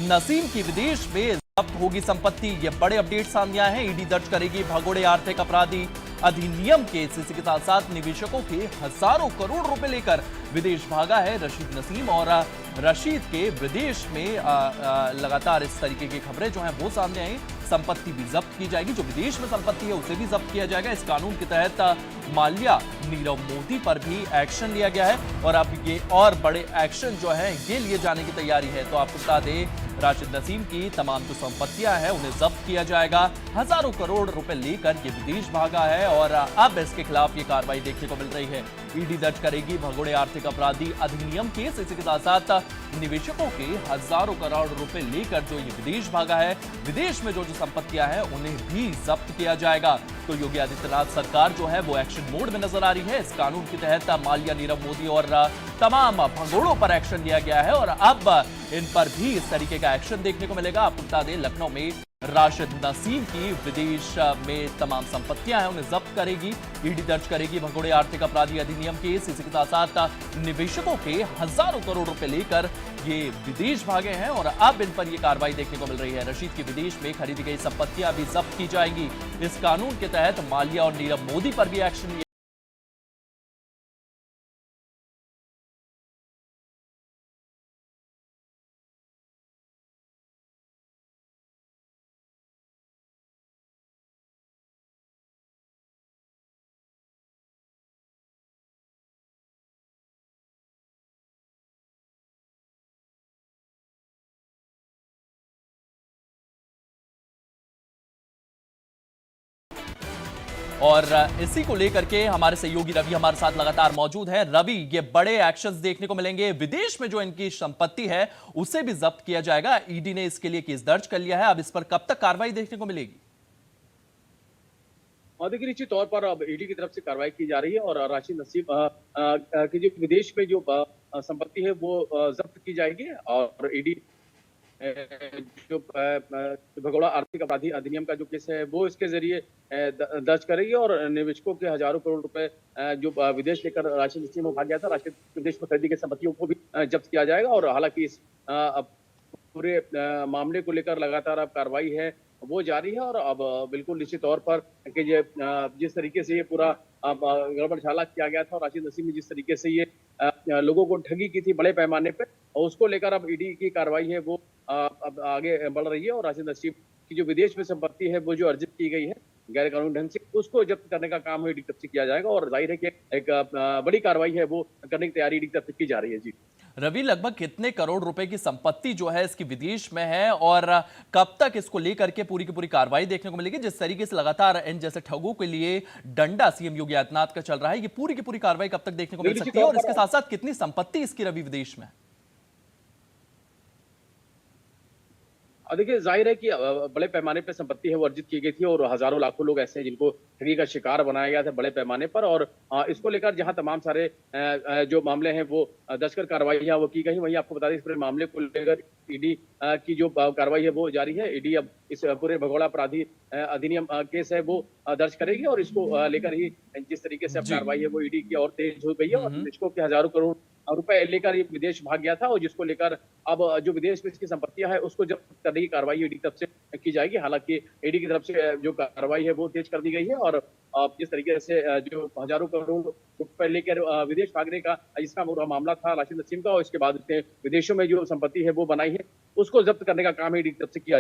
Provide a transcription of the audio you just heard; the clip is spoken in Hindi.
नसीम की विदेश में जब्त होगी संपत्ति। ये बड़े अपडेट सामने आए हैं। ईडी दर्ज करेगी भगोड़े आर्थिक अपराधी अधिनियम केस। इसी के साथ साथ निवेशकों के हजारों करोड़ रुपए लेकर विदेश भागा है रशीद नसीम। और रशीद के विदेश में लगातार इस तरीके की खबरें जो हैं वो सामने आई। संपत्ति भी जब्त की जाएगी, जो विदेश में संपत्ति है उसे भी जब्त किया जाएगा। इस कानून के तहत माल्या नीरव मोदी पर भी एक्शन लिया गया है और अब ये और बड़े एक्शन जो है ये लिए जाने की तैयारी है। तो आपको बता दें, राशिद नसीम की तमाम जो संपत्तियां हैं उन्हें जब्त किया जाएगा। हजारों करोड़ रुपए लेकर ये विदेश भागा है और अब इसके खिलाफ ये कार्रवाई देखने को मिल रही है। ईडी दर्ज करेगी भगोड़े आर्थिक अपराधी अधिनियम केस। इसी के साथ साथ निवेशकों के हजारों करोड़ रुपए लेकर जो ये विदेश भागा है, विदेश में जो संपत्तियां हैं उन्हें भी जब्त किया जाएगा। तो योगी आदित्यनाथ सरकार जो है वो एक्शन मोड में नजर आ रही है। इस कानून के तहत माल्या नीरव मोदी और तमाम भगोड़ों पर एक्शन लिया गया है और अब इन पर भी इस तरीके का एक्शन देखने को मिलेगा। आपको बता दें, लखनऊ में राशिद नसीम की विदेश में तमाम संपत्तियां हैं उन्हें जब्त करेगी। ईडी दर्ज करेगी भगोड़े आर्थिक अपराधी अधिनियम केस। इसी के साथ साथ निवेशकों के हजारों करोड़ रुपए लेकर ये विदेश भागे हैं और अब इन पर यह कार्रवाई देखने को मिल रही है। रशीद की विदेश में खरीदी गई संपत्तियां भी जब्त की जाएंगी। इस कानून के तहत माल्या और नीरव मोदी पर भी एक्शन लिया। और इसी को लेकर के हमारे सहयोगी रवि हमारे साथ लगातार मौजूद है। रवि, ये बड़े एक्शंस देखने को मिलेंगे। विदेश में जो इनकी संपत्ति है उसे भी जब्त किया जाएगा। ईडी ने इसके लिए केस दर्ज कर लिया है। अब इस पर कब तक कार्रवाई देखने को मिलेगी? देखिए, निश्चित तौर पर अब ईडी की तरफ से कार्रवाई की जा रही है और राशिद नसीम की जो विदेश में जो संपत्ति है वो जब्त की जाएगी और ईडी जो भगोड़ा आर्थिक अपराधी अधिनियम का जो केस है वो इसके जरिए दर्ज करेगी और निवेशकों के हजारों करोड़ रुपए जो विदेश लेकर राशिद नसीम में भाग गया था, राशिद विदेश में खरीदी गई संपत्तियों को भी जब्त किया जाएगा। और हालांकि इस पूरे मामले को लेकर लगातार अब कार्रवाई है वो जारी है और अब बिल्कुल निश्चित तौर पर कि जिस तरीके से ये पूरा गड़बड़झाला किया गया था और राशिद नसीम ने जिस तरीके से ये लोगों को ठगी की थी बड़े पैमाने पे, और उसको लेकर अब ईडी की कार्रवाई है वो अब आगे बढ़ रही है और राशिद नसीम की जो विदेश में संपत्ति है वो जो अर्जित की गई है गैर कानूनी ढंग से, उसको जब्त करने का काम ईडी की तरफ से किया जाएगा और जाहिर है कि एक बड़ी कार्रवाई है वो करने की तैयारी ईडी की तरफ से की जा रही है। जी रवि, लगभग कितने करोड़ रुपए की संपत्ति जो है इसकी विदेश में है और कब तक इसको लेकर के पूरी की पूरी कार्रवाई देखने को मिलेगी? जिस तरीके से लगातार इन जैसे ठगों के लिए डंडा सीएम योगी आदित्यनाथ का चल रहा है, ये पूरी की पूरी कार्रवाई कब तक देखने को मिल सकती है और इसके साथ साथ कितनी संपत्ति इसकी रवि विदेश में? देखिए, जाहिर है कि बड़े पैमाने पे संपत्ति है वो अर्जित की गई थी और हजारों लाखों लोग ऐसे हैं जिनको ठगी का शिकार बनाया गया था बड़े पैमाने पर। और इसको लेकर जहां तमाम सारे जो मामले हैं वो दर्ज कर कार्रवाइयां वो की गई, वहीं आपको बता दें इस पूरे मामले को लेकर ईडी की जो कार्रवाई है वो जारी है। ईडी अब इस पूरे भगोड़ा अपराधी अधिनियम केस है वो दर्ज करेगी और इसको लेकर ही जिस तरीके से अब कार्रवाई है वो ईडी की और तेज हो गई है और निवेशकों के हजारों करोड़ रुपए लेकर ये विदेश भाग गया था और जिसको लेकर अब जो विदेश में इसकी संपत्तियां है उसको जब्त करने की कार्रवाई ईडी की तरफ से की जाएगी। हालांकि ईडी की तरफ से जो कार्रवाई है वो तेज कर दी गई है और जिस तरीके से जो हजारों करोड़ रुपए लेकर विदेश भागने का जिसका मामला था राशिद नसीम का और इसके बाद उसने विदेशों में जो संपत्ति है वो बनाई है उसको जब्त करने का काम ईडी की तरफ से किया